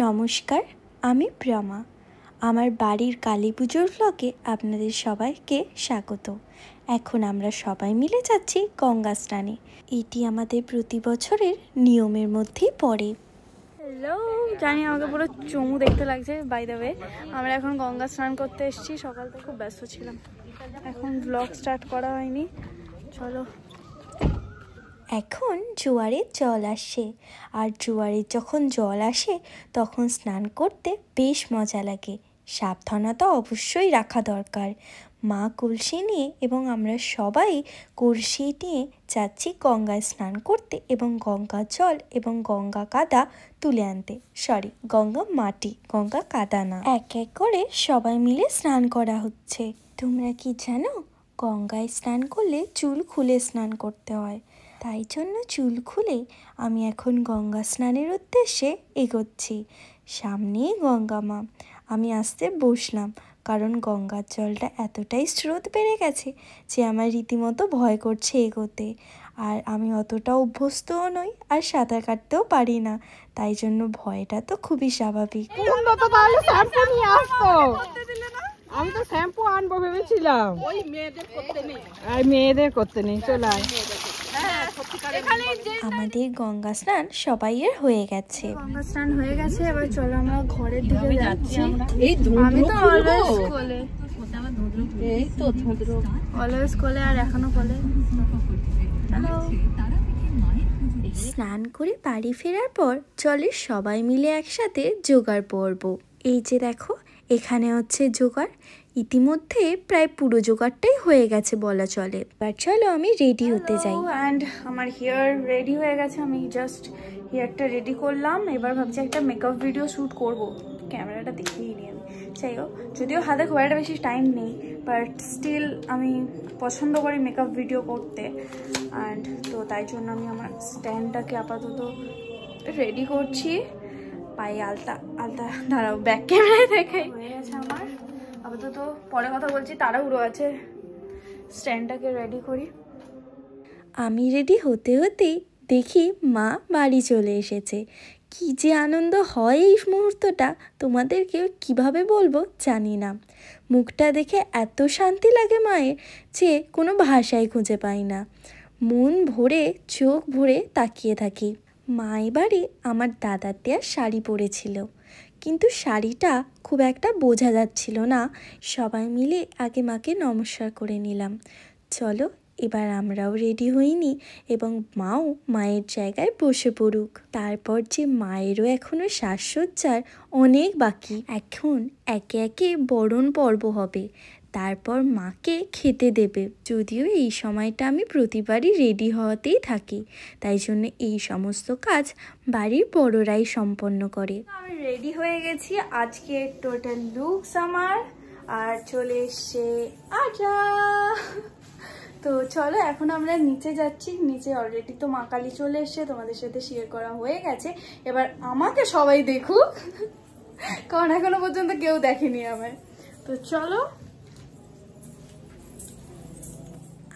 নমস্কার, আমি প্रमा। আমার বাড়ির কালী পুজোর ব্লগে আপনাদের সবাইকে স্বাগত। এখন আমরা সবাই মিলে যাচ্ছি গঙ্গা স্নানে। এটি আমাদের প্রতি বছরের নিয়মের মধ্যেই পড়ে। হ্যালো, জানি আমাকে পুরো চমু দেখতে লাগছে। বাই দ্য ওয়ে, আমরা এখন গঙ্গা স্নান করতে এসেছি। সকাল থেকে খুব ব্যস্ত ছিলাম, এখন ব্লগ স্টার্ট করা হয়নি। চলো। এখন জোয়ারের জল আসে, আর জোয়ারের যখন জল আসে তখন স্নান করতে বেশ মজা লাগে। সাবধানতা অবশ্যই রাখা দরকার। মা কলসি নিয়ে এবং আমরা সবাই কলসি নিয়ে যাচ্ছি গঙ্গায় স্নান করতে এবং গঙ্গা জল এবং গঙ্গা কাদা তুলে আনতে। গঙ্গা মাটি, গঙ্গা কাদা না। এক এক করে সবাই মিলে স্নান করা হচ্ছে। তোমরা কি জানো, গঙ্গায় স্নান করলে চুল খুলে স্নান করতে হয়। তাই জন্য চুল খুলে আমি এখন গঙ্গা স্নানের উদ্দেশ্যে এগোচ্ছি। সামনেই গঙ্গা মা। আমি আসতে বসলাম, কারণ গঙ্গার জলটা এতটাই স্রোত বেড়ে গেছে যে আমার রীতিমতো ভয় করছে এগোতে। আর আমি অতটা অভ্যস্তও নই, আর সাঁতার কাটতেও পারি না, তাই জন্য ভয়টা তো খুবই স্বাভাবিক। আমি তো শ্যাম্পু আনবো ভেবেছিলাম, মেয়েদের করতে নেই। চলে আমাদের গঙ্গা স্নান সবাইয়ের হয়ে গেছে। গঙ্গা স্নান হয়ে গেছে, এবার চলো আমরা ঘরের দিকে যাচ্ছি। আমি তো অলওয়েজ কোলে, আর এখনো কোলে। স্নান করে বাড়ি ফেরার পর চলে সবাই মিলে একসাথে জোগাড় পর্ব। এই যে দেখো, এখানে হচ্ছে জোগাড়। ইতিমধ্যে প্রায় পুরো জোগাড়টাই হয়ে গেছে বলা চলে। এবার চলো আমি রেডি হতে যাই। অ্যান্ড আমার হেয়ার রেডি হয়ে গেছে। আমি জাস্ট হেয়ারটা রেডি করলাম। এবার ভাবছি একটা মেকআপ ভিডিও শ্যুট করব। ক্যামেরাটা দেখেই নিই আমি। যাই হোক, যদিও হাতে খুব একটা বেশি টাইম নেই, বাট স্টিল আমি পছন্দ করি মেকআপ ভিডিও করতে। অ্যান্ড তো তাই জন্য আমি আমার স্ট্যান্ডটাকে আপাতত রেডি করছি। পায়ে আলতা দাঁড়াও, ব্যাক ক্যামেরায় দেখাই। হয়ে গেছে আমার আপাতত, পরে কথা বলছি, তাড়াহুড়ো আছে। স্ট্যান্ডটাকে রেডি করি। আমি রেডি হতে হতেই দেখি মা বাড়ি চলে এসেছে। কি যে আনন্দ হয় এই মুহূর্তটা, তোমাদেরকে কিভাবে বলবো জানি না। মুখটা দেখে এত শান্তি লাগে মায়ের যে কোনো ভাষাই খুঁজে পাই না। মন ভরে, চোখ ভরে তাকিয়ে থাকি। মা এবারে আমার দাদার দেওয়া শাড়ি পরেছিল, কিন্তু শাড়িটা খুব একটা বোঝা যাচ্ছিল না। সবাই মিলে আগে মাকে নমস্কার করে নিলাম। চলো এবার আমরাও রেডি হইনি এবং মাও মায়ের জায়গায় বসে পড়ুক। তারপর যে মায়েরও এখনও সাজসজ্জার অনেক বাকি। এখন একে একে বরণ পর্ব হবে, তারপর মাকে খেতে দেবে। যদিও এই সময়টা আমি প্রতিবারই রেডি হওয়াতেই থাকি, তাই জন্য এই সমস্ত কাজ বাড়ির বড়রাই সম্পন্ন করে। আমি রেডি হয়ে গেছি। আজকে টোটাল লুকস আমার, আর চলে এসছে আজা। তো চলো এখন আমরা নিচে যাচ্ছি। নিচে অলরেডি তো মা কালী চলে এসছে, তোমাদের সাথে শেয়ার করা হয়ে গেছে। এবার আমাকে সবাই দেখুক, কারণ এখনো পর্যন্ত কেউ দেখেনি আমায়। তো চলো।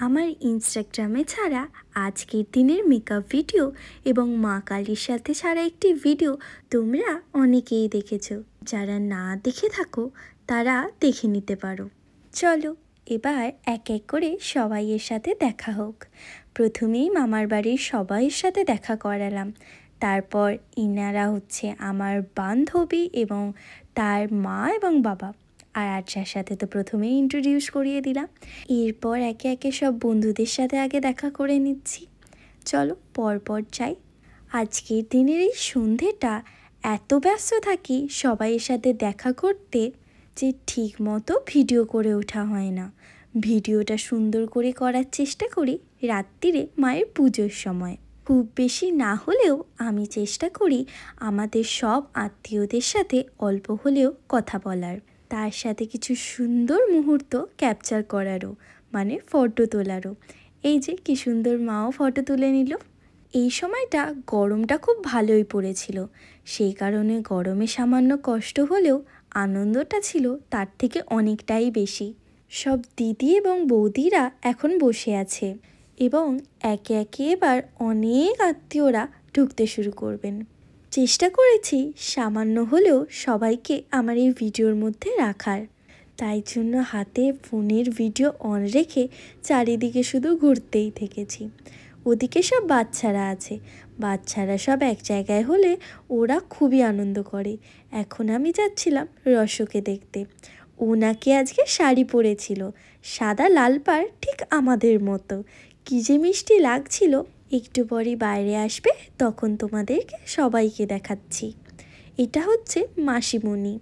আমার ইনস্টাগ্রামে ছাড়া আজকের দিনের মেকআপ ভিডিও এবং মা কালীর সাথে ছাড়া একটি ভিডিও তোমরা অনেকেই দেখেছো। যারা না দেখে থাকো তারা দেখে নিতে পারো। চলো এবার এক এক করে সবাইয়ের সাথে দেখা হোক। প্রথমেই মামার বাড়ির সবাইয়ের সাথে দেখা করালাম। তারপর ইনারা হচ্ছে আমার বান্ধবী এবং তার মা এবং বাবা। আর আর্চার সাথে তো প্রথমেই ইন্ট্রোডিউস করিয়ে দিলাম। এরপর একে একে সব বন্ধুদের সাথে আগে দেখা করে নিচ্ছি। চলো পরপর যাই। আজকের দিনের এই সন্ধেটা এত ব্যস্ত থাকি সবাইয়ের সাথে দেখা করতে যে ঠিক মতো ভিডিও করে ওঠা হয় না। ভিডিওটা সুন্দর করে করার চেষ্টা করি রাত্রিরে মায়ের পুজোর সময়। খুব বেশি না হলেও আমি চেষ্টা করি আমাদের সব আত্মীয়দের সাথে অল্প হলেও কথা বলার, তার সাথে কিছু সুন্দর মুহূর্ত ক্যাপচার করারও, মানে ফটো তোলারও। এই যে কি সুন্দর মাও ফটো তুলে নিল। এই সময়টা গরমটা খুব ভালোই পড়েছিল, সেই কারণে গরমে সামান্য কষ্ট হলেও আনন্দটা ছিল তার থেকে অনেকটাই বেশি। সব দিদি এবং বৌদিরা এখন বসে আছে এবং একে একে এবার অনেক আত্মীয়রা ঢুকতে শুরু করবেন। চেষ্টা করেছি সামান্য হলেও সবাইকে আমার এই ভিডিওর মধ্যে রাখার, তাই জন্য হাতে ফোনের ভিডিও অন রেখে চারিদিকে শুধু ঘুরতেই থেকেছি। ওদিকে সব বাচ্চারা আছে, বাচ্চারা সব এক জায়গায় হলে ওরা খুবই আনন্দ করে। এখন আমি যাচ্ছিলাম রসকে দেখতে। ও নাকি আজকে শাড়ি পরেছিল, সাদা লাল পাড়, ঠিক আমাদের মতো। কী যে মিষ্টি লাগছিল। একটু পরই বাইরে আসবে, তখন তোমাদেরকে সবাইকে দেখাচ্ছি। এটা হচ্ছে মাসিমণি।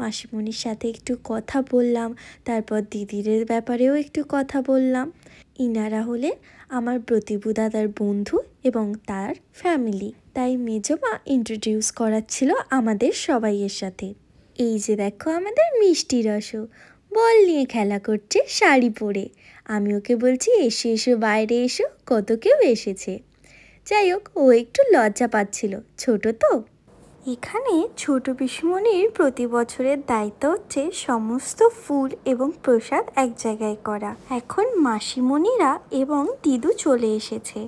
মাসিমণির সাথে একটু কথা বললাম, তারপর দিদিদের ব্যাপারেও একটু কথা বললাম। ইনারা হলেন আমার প্রতিভু দাদার বন্ধু এবং তার ফ্যামিলি, তাই মেজমা ইন্ট্রোডিউস করাচ্ছিল আমাদের সবাইয়ের সাথে। এই যে দেখো আমাদের মিষ্টি রসও বল নিয়ে খেলা করছে শাড়ি পরে। আমি ওকে বলছি এসো এসো বাইরে এসো, কত কেউ এসেছে। যাই হোক, ও একটু লজ্জা পাচ্ছিল, ছোট তো। এখানে ছোট পিসিমণির প্রতি বছরের দায়িত্ব হচ্ছে সমস্ত ফুল এবং প্রসাদ এক জায়গায় করা। এখন মাসিমণিরা এবং দিদু চলে এসেছে,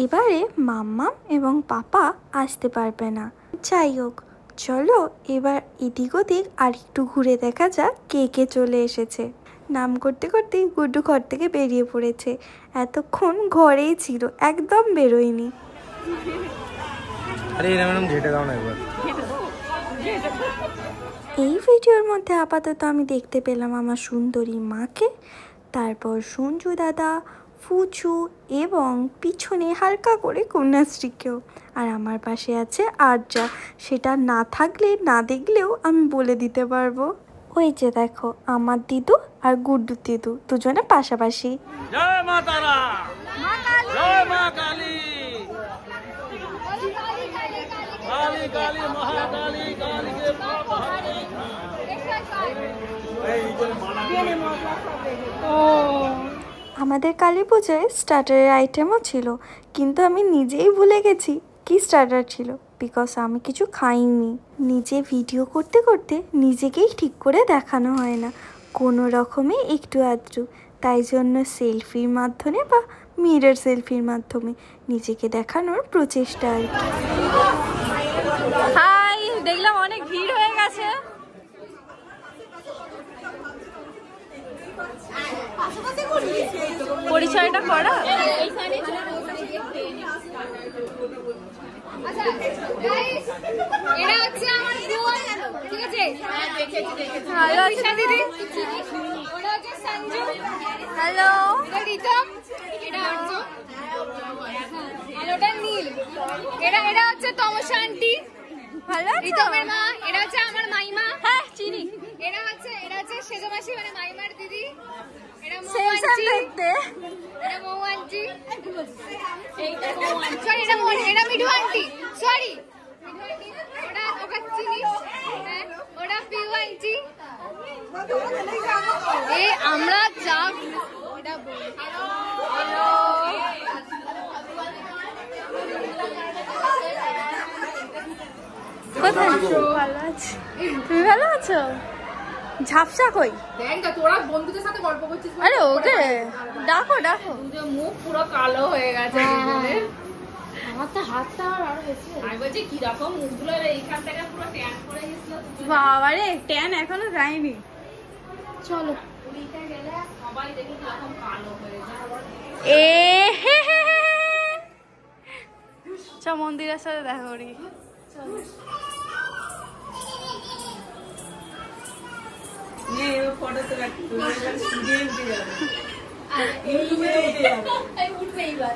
এবারে মাম্মাম এবং পাপা আসতে পারবে না। যাই হোক, চলো এবার এদিক ওদিক আর একটু ঘুরে দেখা যাক কে কে চলে এসেছে। নাম করতে করতেই গুড্ডু ঘর থেকে বেরিয়ে পড়েছে, এতক্ষণ ঘরেই ছিল, একদম বেরোয়নি। এই ভিডিওর মধ্যে আপাতত আমি দেখতে পেলাম আমার সুন্দরী মাকে, তারপর সঞ্জু দাদা, ফুচু এবং পিছনে হালকা করে কন্যাশ্রীকেও। আর আমার পাশে আছে আরজা, সেটা না থাকলে না দেখলেও আমি বলে দিতে পারবো। ওই যে দেখো আমার দিদু আর গুড্ডু দিদু দুজনে পাশাপাশি। জয় মা তারা, জয় মা কালী, কালী কালী মহাকালী, কালী কে আমাদের কালী পুজোয় স্টার্টারের আইটেমও ছিল, কিন্তু আমি নিজেই ভুলে গেছি কি স্টার্টার ছিল, বিকজ আমি কিছু খাইনি। নিজে ভিডিও করতে করতে নিজেকেই ঠিক করে দেখানো হয় না, কোনো রকমে একটু আধটু, তাই জন্য সেলফির মাধ্যমে বা মিরর সেলফির মাধ্যমে নিজেকে দেখানোর প্রচেষ্টা আর কি। হাই, দেখলাম অনেক ভিড় হয়ে গেছে। পরিচয়টা করা। এটা হচ্ছে আমার বোন, ঠিক আছে? ভালো আছো দিদি? ওটা হচ্ছে সঞ্জু, হ্যালো। এটা রিতম, এটা অর্জুন, আর ওটা নীল। এটা হচ্ছে তমসা আন্টি, ভালো আছো? রিতমের মা। এটা হচ্ছে আমার মাইমা। হ্যাঁ, চিনি। এটা হচ্ছে সেজো মাসি, মানে মাইমার দিদি। এটা মৌ সেম সেম আন্টি, দেখতে। এটা মৌ আন্টি, সরি এটা মিঠু আন্টি, সরি ওটা চিনি, ওটা পিউ আন্টি। আমরা যা এটা বলি। হ্যালো, কোথায়? ভালো আছি। তুমি ভালো আছো? ঝাপসা কই? দেখ না, তোরা বন্ধুদের সাথে গল্প করছিস। আরে ওকে ডাকো ডাকো। মুখ পুরো কালো হয়ে গেছে। আমার তো হাতটা আর বেশি। আমি বলছি কি রকম মুখগুলো এইখান থেকে পুরো ট্যান করে গেছিল। বাবারে, ট্যান এখনো যায়নি। চলো পুরীতে গেলে সবাই দেখি কি রকম কালো হয়ে যায়। এ হে হে হে। চ মন্দিরের সাথে দেখা করি। ফটো তো স্টুডিও উঠে যাবে, উঠবে এইবার।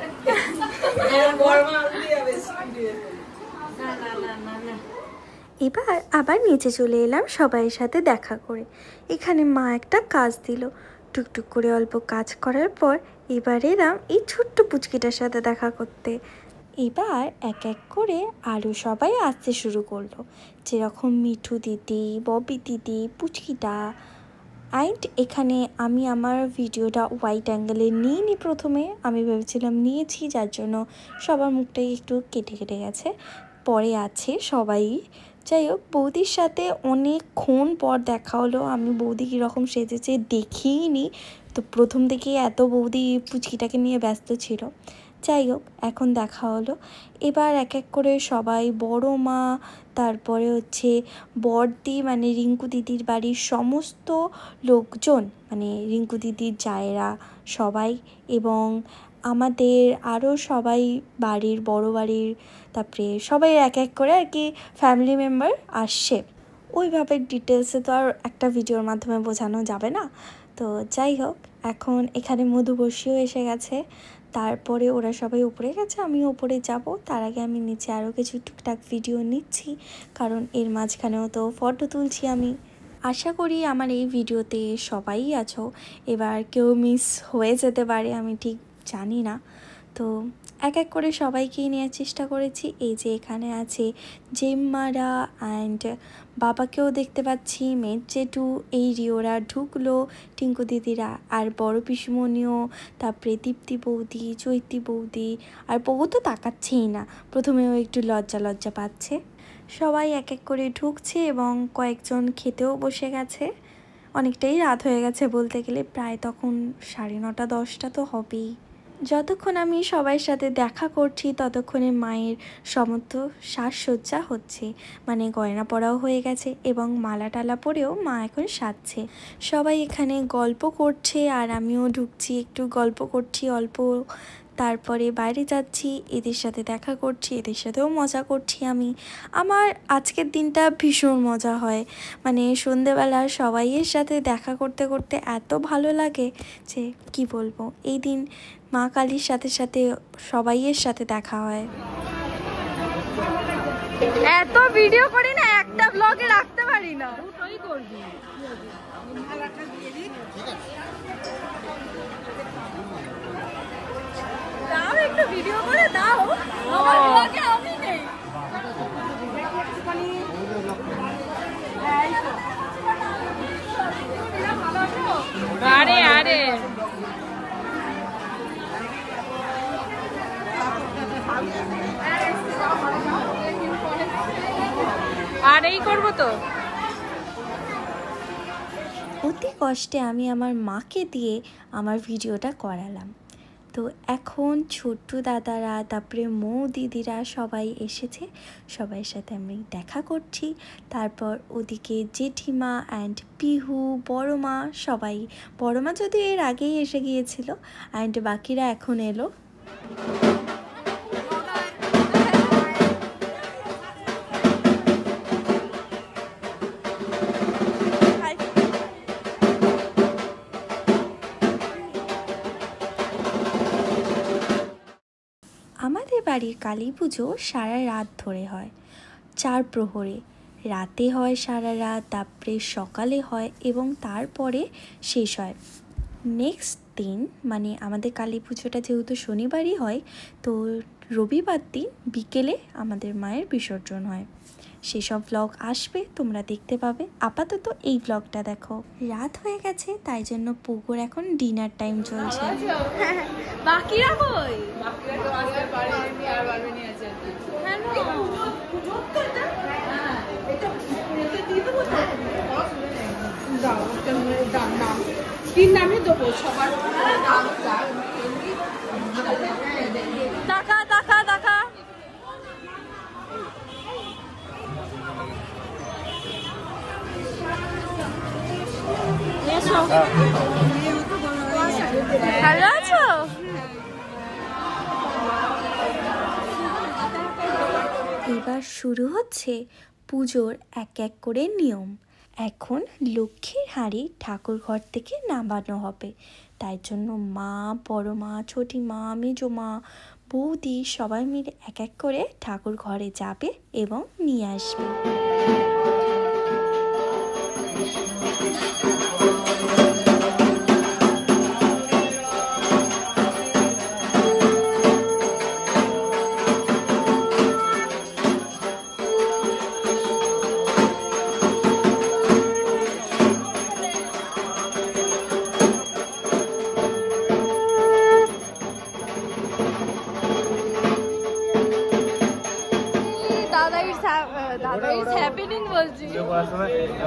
বর্মা উঠে যাবে স্টুডিও। এবার আবার নিচে চলে এলাম সবাইয়ের সাথে দেখা করে। এখানে মা একটা কাজ দিল, টুকটুক করে অল্প কাজ করার পর এবার এলাম এই ছোট্ট পুচকিটার সাথে দেখা করতে। এবার এক এক করে আরও সবাই আসতে শুরু করলো, যেরকম মিঠু দিদি, ববি দিদি, পুচকিটা। অ্যান্ড এখানে আমি আমার ভিডিওটা হোয়াইট অ্যাঙ্গেলে নিইনি প্রথমে, আমি ভেবেছিলাম নিয়েছি, যার জন্য সবার মুখটাই একটু কেটে কেটে গেছে। পরে আছে সবাই। যাই হোক, বৌদির সাথে অনেকক্ষণ পর দেখা হলো। আমি বৌদি কীরকম সেজেছে দেখিই নি, তো প্রথম থেকেই এত বৌদি পুচকিটাকে নিয়ে ব্যস্ত ছিল। যাই হোক, এখন দেখা হলো। এবার এক এক করে সবাই, বড় মা, তারপরে হচ্ছে বড়দি মানে রিঙ্কু দিদির বাড়ির সমস্ত লোকজন, মানে রিঙ্কু দিদির জায়েরা সবাই, এবং আমাদের আরও সবাই বাড়ির, বড় বাড়ির, তারপরে সবাই এক এক করে আর কি ফ্যামিলি মেম্বার আসছে। ওইভাবে ডিটেলসে তো আর একটা ভিডিওর মাধ্যমে বোঝানো যাবে না। তো যাই হোক, এখন এখানে মধুবর্ষীও এসে গেছে। তারপরে ওরা সবাই উপরে গেছে, আমি উপরে যাব। তার আগে আমি নিচে আরও কিছু টুকটাক ভিডিও নিচ্ছি, কারণ এর মাঝখানেও তো ফটো তুলছি আমি। আশা করি আমার এই ভিডিওতে সবাই আছো। এবার কেউ মিস হয়ে যেতে পারে, আমি ঠিক জানি না। তো এক এক করে সবাইকেই নেওয়ার চেষ্টা করেছি। এই যে এখানে আছে জেম্মারা অ্যান্ড বাবাকেও দেখতে পাচ্ছি, মেয়ের জেঠু, এই রিওরা ঢুকলো, টিঙ্কু দিদিরা, আর বড় পিসুমণিও, তারপরে দীপ্তি বৌদি, চৈতি বৌদি, আর বউ তো তাকাচ্ছেই না, প্রথমেও একটু লজ্জা লজ্জা পাচ্ছে। সবাই এক এক করে ঢুকছে এবং কয়েকজন খেতেও বসে গেছে। অনেকটাই রাত হয়ে গেছে বলতে গেলে, প্রায় তখন 9:30 10টা তো হবেই। যতক্ষণ আমি সবার সাথে দেখা করছি ততক্ষণে মায়ের সমস্ত সাজসজ্জা হচ্ছে, মানে গয়না পরাও হয়ে গেছে এবং মালা টালা পরেও মা এখন সাজছে। সবাই এখানে গল্প করছে আর আমিও ঢুকছি, একটু গল্প করছি অল্প। তারপরে বাইরে যাচ্ছি, এদের সাথে দেখা করছি, এদের সাথেও মজা করছি আমি। আমার আজকের দিনটা ভীষণ মজা হয়, মানে সন্ধেবেলা সবাইয়ের সাথে দেখা করতে করতে এত ভালো লাগে যে কি বলবো। এই দিন মা কালীর সাথে সাথে সবাইয়ের সাথে দেখা হয়। এত ভিডিও করি না, একটা ব্লগে রাখতে পারি না। দাও একটু ভিডিও করে দাও, আমার ব্লগে আমি নেই। আরে আরে আর এই করবো তো। অতি কষ্টে আমি আমার মাকে দিয়ে আমার ভিডিওটা করালাম। তো এখন ছোট্ট দাদারা, তারপরে মৌ দিদিরা সবাই এসেছে, সবাইয়ের সাথে আমি দেখা করছি। তারপর ওদিকে জেঠিমা অ্যান্ড পিহু, বড় মা, সবাই, বড় মা যদিও এর আগেই এসে গিয়েছিল অ্যান্ড বাকিরা এখন এলো। আমাদের বাড়ির কালী পুজো সারা রাত ধরে হয়, 4 প্রহরে। রাতে হয় সারা রাত, তারপরে সকালে হয় এবং তারপরে শেষ হয় নেক্সট দিন। মানে আমাদের কালী পুজোটা যেহেতু শনিবারই হয়, তো রবিবার দিন বিকেলে আমাদের মায়ের বিসর্জন হয়। সেসব ব্লগ আসবে, তোমরা দেখতে পাবে। আপাতত এই ব্লগটা দেখো। রাত হয়ে গেছে, তাই জন্য পুকুর এখন ডিনার টাইম চলছে। বাকিরা কই? তিন নামে দেবো সবার। টাকা টাকা টাকা ভালো আছো? এবার শুরু হচ্ছে পুজোর এক এক করে নিয়ম। এখন লক্ষ্মীর হাঁড়ি ঠাকুর ঘর থেকে নামানো হবে, তাই জন্য মা, বড় মা, ছোটি মা, মেজো মা, বৌদি সবাই মিলে এক এক করে ঠাকুর ঘরে যাবে এবং নিয়ে আসবে।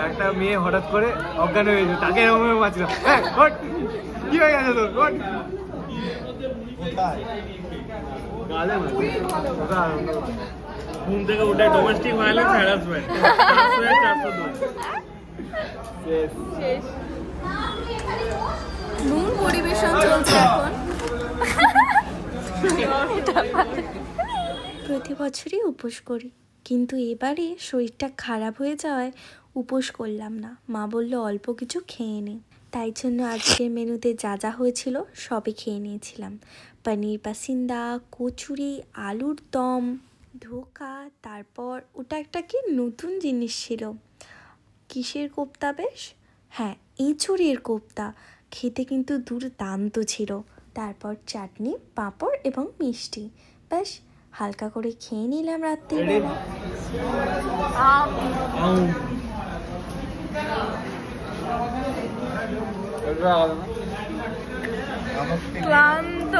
একটা মেয়ে হঠাৎ করে অজ্ঞান হয়ে গেছে, তাকে এরকম মারছিল। কি হয়ে গেছে তোর? গালে না ওটা আনন্দ। ঘুম থেকে উঠে ডোমেস্টিক ভায়োলেন্স হ্যারাসমেন্ট 402 শেষ। শেষ। নুন পরিবেশন চলছে এখন। প্রতি বছরই উপোস করি, কিন্তু এবারে শরীরটা খারাপ হয়ে যাওয়ায় উপোস করলাম না। মা বলল অল্প কিছু খেয়ে নে, তাই জন্য আজকের মেনুতে যা যা হয়েছিল সবই খেয়ে নিয়েছিলাম। পনির পাসিন্দা, কচুরি, আলুর দম, ধোকা, তারপর ওটা একটা কি নতুন জিনিস ছিল, কিসের কোপ্তা বেশ, হ্যাঁ এঁচুড়ের কোপ্তা, খেতে কিন্তু দুর্দান্ত ছিল। তারপর চাটনি, পাঁপড় এবং মিষ্টি, ব্যাস হালকা করে খেয়ে নিলাম রাত্রিবেলা। ক্লান্ত।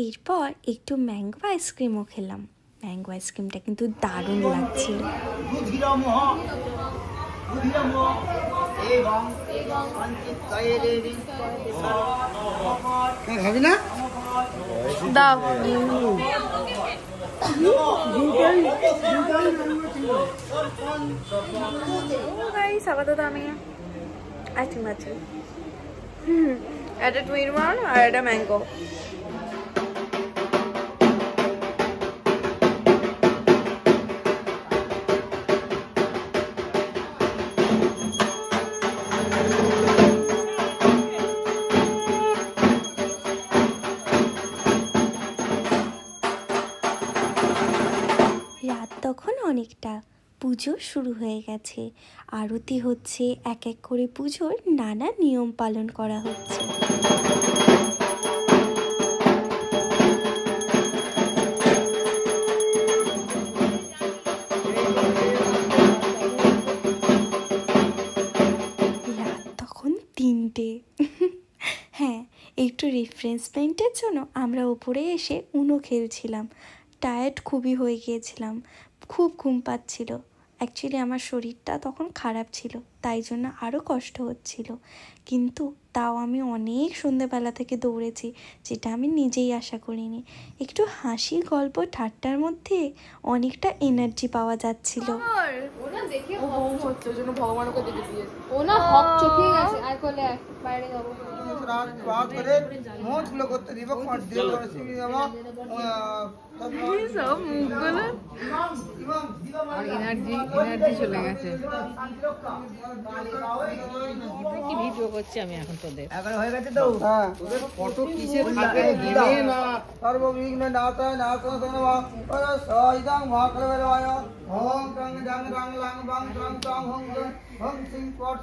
এরপর একটু ম্যাঙ্গো আইসক্রিমও খেলাম। ম্যাঙ্গো আইসক্রিমটা কিন্তু দারুণ লাগছিল। খাবি না? দাও। গাইস আপাতত আমি আইসক্রিম খাচ্ছি। একটা টুইন ওয়ান আর একটা ম্যাঙ্গো। রাত তখন অনেকটা, পুজো শুরু হয়ে গেছে, আরতি হচ্ছে, এক এক করে পুজোর নানা নিয়ম পালন করা হচ্ছে। রাত তখন 3টে। হ্যাঁ, একটু রিফ্রেশমেন্টের জন্য আমরা ওপরে এসে উনো খেলছিলাম। টায়ার্ড খুবই হয়ে গিয়েছিলাম, খুব ঘুম পাচ্ছিল। অ্যাকচুয়ালি আমার শরীরটা তখন খারাপ ছিল, তাই জন্য আরও কষ্ট হচ্ছিল, কিন্তু তাও আমি অনেক সন্ধ্যেবেলা থেকে দৌড়েছি, যেটা আমি নিজেই আশা করিনি। একটু হাসি, গল্প, ঠাট্টার মধ্যে অনেকটা এনার্জি পাওয়া যাচ্ছিল। ও না হক চকিয়ে গেছে। আর কোলে বাইরে যাবো। সব মুখগুলো এনার্জি চলে গেছে। কি ভিডিও করছি আমি এখন তোদের? হয়ে গেছে তো। হ্যাঁ, তোদের ফটো কিসে থাকে দিবে না। সর্ববিঘ্ন নাশায় নাশনায় সহিতাং মহাকালবেলায় ওম টং জং রং লং বং টং টং হং হং সিং পট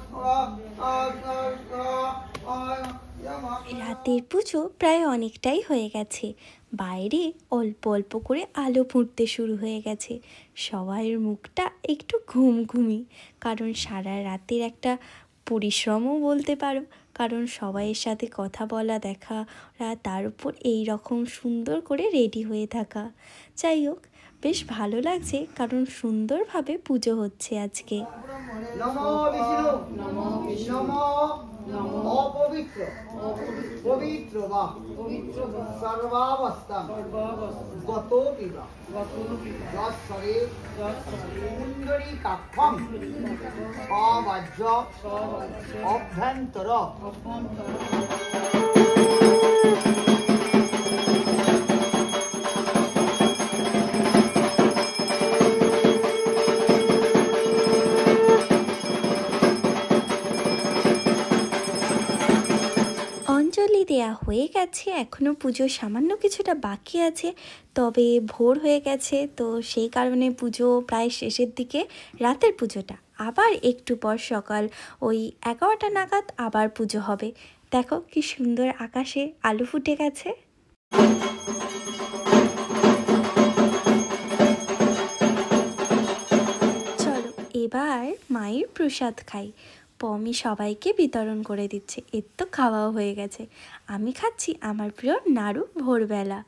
রাতের পুজো প্রায় অনেকটাই হয়ে গেছে, বাইরে অল্প অল্প করে আলো ফুটতে শুরু হয়ে গেছে। সবাইয়ের মুখটা একটু ঘুমঘুমি, কারণ সারা রাতের একটা পরিশ্রমও বলতে পারো, কারণ সবাইয়ের সাথে কথা বলা, দেখা, তার উপর এই রকম সুন্দর করে রেডি হয়ে থাকা। যাই হোক, বেশ ভালো লাগছে, কারণ সুন্দরভাবে পুজো হচ্ছে আজকে। নমো বিষ্ণু নমো বিষ্ণু নমো অপবিত্র পবিত্র বা সর্বাবস্থা গত বিবা যৎসরে কুণ্ডলী কাক্ষম সবাজ্য অভ্যন্তর। অঞ্জলি দেয়া হয়ে গেছে, এখনও পুজো সামান্য কিছুটা বাকি আছে, তবে ভোর হয়ে গেছে, তো সেই কারণে পুজো প্রায় শেষের দিকে। রাতের পুজোটা আবার একটু পর সকাল ওই 11টা নাগাদ আবার পুজো হবে। দেখো কি সুন্দর আকাশে আলো ফুটে গেছে। চলো এবার মায়ের প্রসাদ খাই। পমি সবাইকে বিতরণ করে দিচ্ছে, এর তো খাওয়াও হয়ে গেছে। আমি খাচ্ছি আমার প্রিয় নাড়ু ভোরবেলা।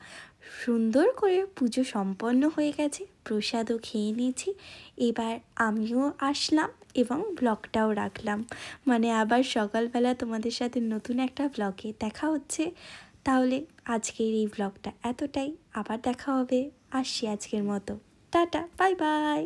সুন্দর করে পুজো সম্পন্ন হয়ে গেছে, প্রসাদও খেয়ে নিয়েছি। এবার আমিও আসলাম এবং ব্লগটাও রাখলাম, মানে আবার সকালবেলা তোমাদের সাথে নতুন একটা ব্লগে দেখা হচ্ছে। তাহলে আজকের এই ব্লগটা এতটাই, আবার দেখা হবে। আসছি আজকের মতো, টাটা, বাই বাই।